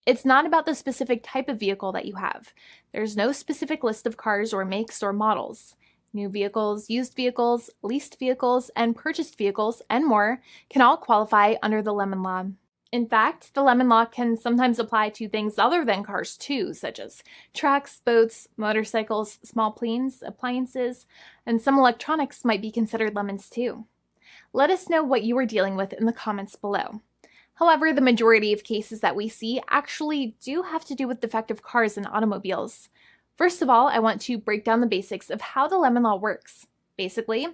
It's not about the specific type of vehicle that you have. There's no specific list of cars or makes or models. New vehicles, used vehicles, leased vehicles, and purchased vehicles, and more can all qualify under the lemon law. In fact, the lemon law can sometimes apply to things other than cars too, such as trucks, boats, motorcycles, small planes, appliances, and some electronics might be considered lemons too. Let us know what you are dealing with in the comments below. However, the majority of cases that we see actually do have to do with defective cars and automobiles. First of all, I want to break down the basics of how the lemon law works. Basically,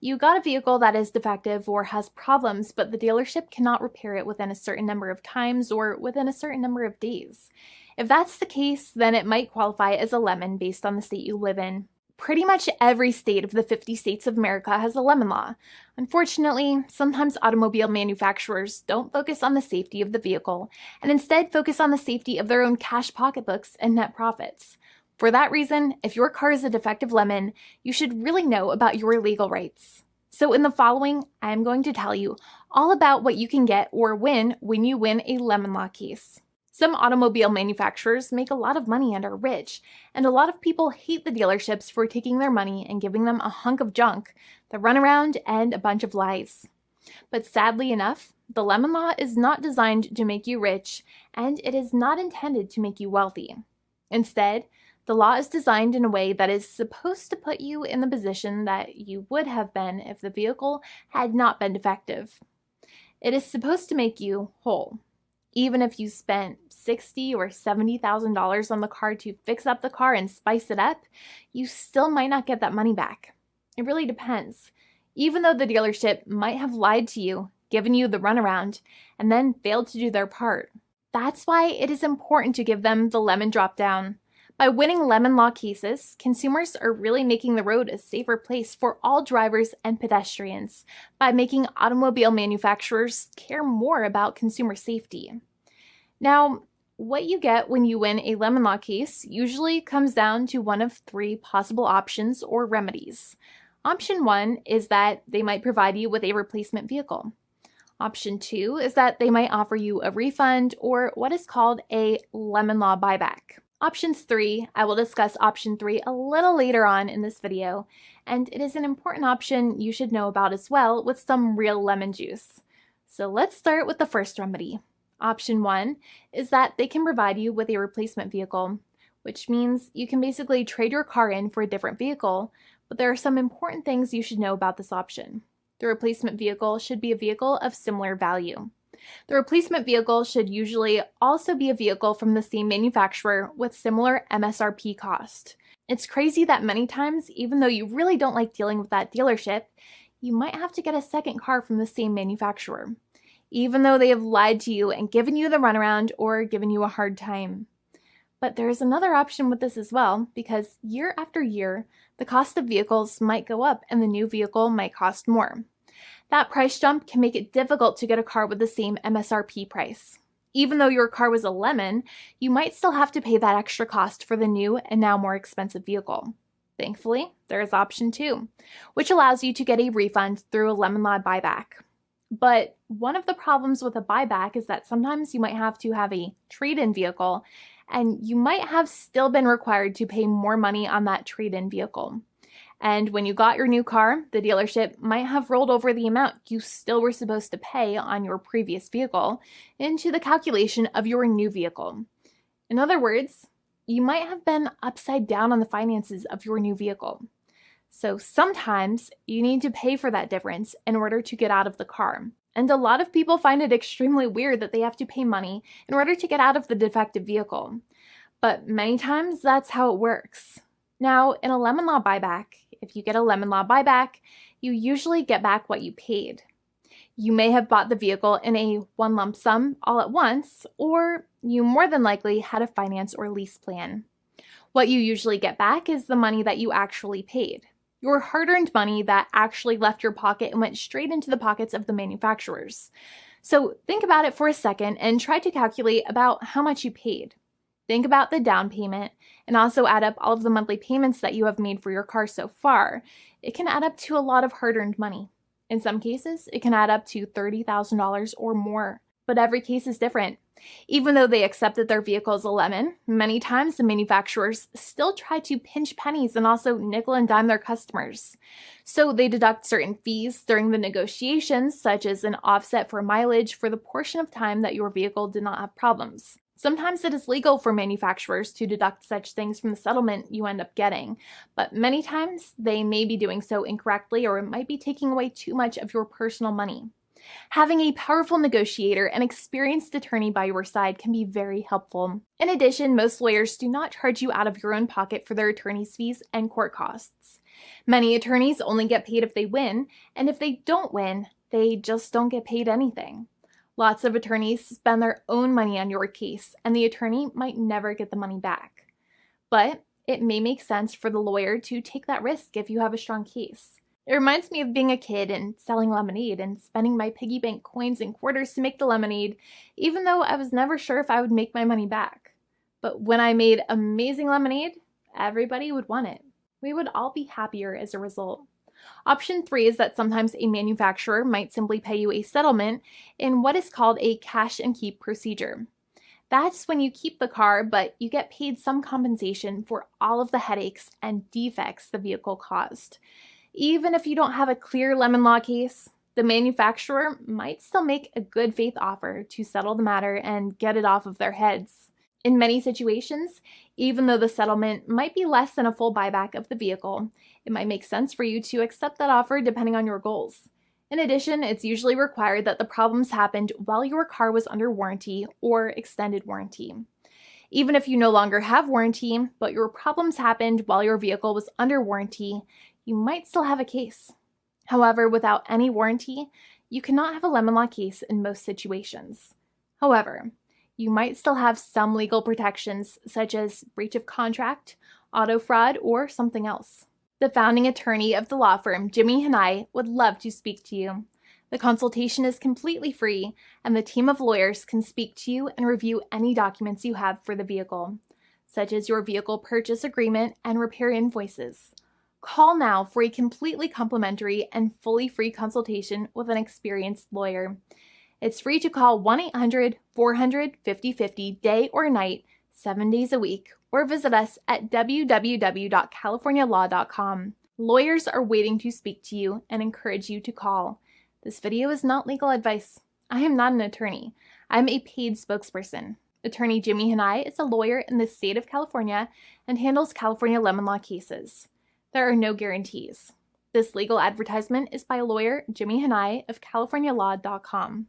you got a vehicle that is defective or has problems, but the dealership cannot repair it within a certain number of times or within a certain number of days. If that's the case, then it might qualify as a lemon based on the state you live in. Pretty much every state of the 50 states of America has a lemon law. Unfortunately, sometimes automobile manufacturers don't focus on the safety of the vehicle and instead focus on the safety of their own cash pocketbooks and net profits. For that reason, if your car is a defective lemon, you should really know about your legal rights. So in the following, I am going to tell you all about what you can get or win when you win a lemon law case. Some automobile manufacturers make a lot of money and are rich, and a lot of people hate the dealerships for taking their money and giving them a hunk of junk, the runaround, and a bunch of lies. But sadly enough, the lemon law is not designed to make you rich, and it is not intended to make you wealthy. Instead, the law is designed in a way that is supposed to put you in the position that you would have been if the vehicle had not been defective. It is supposed to make you whole. Even if you spent $60,000 or $70,000 on the car to fix up the car and spice it up, you still might not get that money back. It really depends. Even though the dealership might have lied to you, given you the runaround, and then failed to do their part. That's why it is important to give them the lemon drop down. By winning lemon law cases, consumers are really making the road a safer place for all drivers and pedestrians by making automobile manufacturers care more about consumer safety. Now, what you get when you win a lemon law case usually comes down to one of three possible options or remedies. Option 1 is that they might provide you with a replacement vehicle. Option 2 is that they might offer you a refund or what is called a lemon law buyback. Options 3, I will discuss option 3 a little later on in this video, and it is an important option you should know about as well with some real lemon juice. So let's start with the first remedy. Option 1 is that they can provide you with a replacement vehicle, which means you can basically trade your car in for a different vehicle, but there are some important things you should know about this option. The replacement vehicle should be a vehicle of similar value. The replacement vehicle should usually also be a vehicle from the same manufacturer with similar MSRP cost. It's crazy that many times, even though you really don't like dealing with that dealership, you might have to get a second car from the same manufacturer, even though they have lied to you and given you the runaround or given you a hard time. But there is another option with this as well, because year after year, the cost of vehicles might go up and the new vehicle might cost more. That price jump can make it difficult to get a car with the same MSRP price. Even though your car was a lemon, you might still have to pay that extra cost for the new and now more expensive vehicle. Thankfully, there is option 2, which allows you to get a refund through a lemon law buyback. But one of the problems with a buyback is that sometimes you might have to have a trade-in vehicle, and you might have still been required to pay more money on that trade-in vehicle. And when you got your new car, the dealership might have rolled over the amount you still were supposed to pay on your previous vehicle into the calculation of your new vehicle. In other words, you might have been upside down on the finances of your new vehicle. So sometimes you need to pay for that difference in order to get out of the car. And a lot of people find it extremely weird that they have to pay money in order to get out of the defective vehicle. But many times that's how it works. Now, in a lemon law buyback, if you get a lemon law buyback, you usually get back what you paid. You may have bought the vehicle in a one lump sum all at once, or you more than likely had a finance or lease plan. What you usually get back is the money that you actually paid. Your hard-earned money that actually left your pocket and went straight into the pockets of the manufacturers. So think about it for a second and try to calculate about how much you paid. Think about the down payment and also add up all of the monthly payments that you have made for your car so far. It can add up to a lot of hard-earned money. In some cases, it can add up to $30,000 or more. but every case is different. Even though they accept that their vehicle is a lemon, many times the manufacturers still try to pinch pennies and also nickel and dime their customers. So they deduct certain fees during the negotiations, such as an offset for mileage for the portion of time that your vehicle did not have problems. Sometimes it is legal for manufacturers to deduct such things from the settlement you end up getting, but many times they may be doing so incorrectly, or it might be taking away too much of your personal money. Having a powerful negotiator and experienced attorney by your side can be very helpful. In addition, most lawyers do not charge you out of your own pocket for their attorney's fees and court costs. Many attorneys only get paid if they win, and if they don't win, they just don't get paid anything. Lots of attorneys spend their own money on your case, and the attorney might never get the money back. But it may make sense for the lawyer to take that risk if you have a strong case. It reminds me of being a kid and selling lemonade and spending my piggy bank coins and quarters to make the lemonade, even though I was never sure if I would make my money back. But when I made amazing lemonade, everybody would want it. We would all be happier as a result. Option 3 is that sometimes a manufacturer might simply pay you a settlement in what is called a cash and keep procedure. That's when you keep the car, but you get paid some compensation for all of the headaches and defects the vehicle caused. Even if you don't have a clear lemon law case, the manufacturer might still make a good faith offer to settle the matter and get it off of their heads. In many situations, even though the settlement might be less than a full buyback of the vehicle, it might make sense for you to accept that offer depending on your goals. In addition, it's usually required that the problems happened while your car was under warranty or extended warranty. Even if you no longer have warranty, but your problems happened while your vehicle was under warranty, you might still have a case. However, without any warranty, you cannot have a lemon law case in most situations. However, you might still have some legal protections, such as breach of contract, auto fraud, or something else. The founding attorney of the law firm, Jimmy and I, would love to speak to you. The consultation is completely free, and the team of lawyers can speak to you and review any documents you have for the vehicle, such as your vehicle purchase agreement and repair invoices. Call now for a completely complimentary and fully free consultation with an experienced lawyer. It's free to call 1-800-400-5050 day or night, 7 days a week, or visit us at www.californialaw.com. Lawyers are waiting to speak to you and encourage you to call. This video is not legal advice. I am not an attorney. I'm a paid spokesperson. Attorney Jimmy Hanai is a lawyer in the state of California and handles California lemon law cases. There are no guarantees. This legal advertisement is by lawyer Jimmy Hanai of CaliforniaLaw.com.